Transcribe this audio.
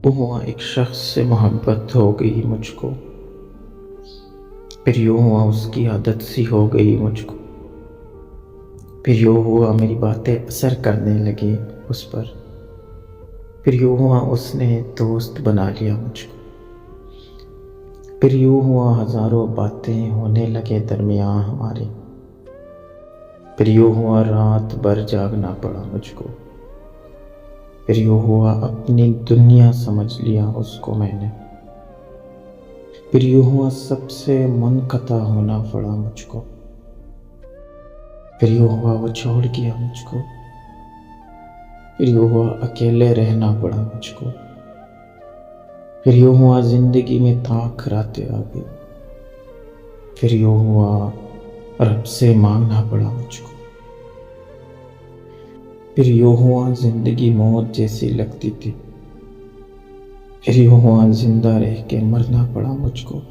हुआ एक शख्स से मोहब्बत हो गई मुझको, फिर यूँ हुआ उसकी आदत सी हो गई मुझको, फिर यूँ हुआ मेरी बातें असर करने लगी उस पर, फिर यूँ हुआ उसने दोस्त बना लिया मुझको, फिर यूँ हुआ हज़ारों बातें होने लगे दरमियाँ हमारे, फिर यूँ हुआ रात भर जागना पड़ा मुझको, फिर यूँ हुआ अपनी दुनिया समझ लिया उसको मैंने, फिर यूँ हुआ सबसे मुनक़ता होना पड़ा मुझको, फिर यूँ हुआ वो छोड़ गया मुझको, फिर यूँ हुआ अकेले रहना पड़ा मुझको, फिर यूँ हुआ ज़िंदगी में ताख़राते आ गई, फिर यूँ हुआ रब से मांगना पड़ा मुझको, फिर यूँ हुआ ज़िंदगी मौत जैसी लगती थी, फिर यूँ हुआ ज़िंदा रह के मरना पड़ा मुझको।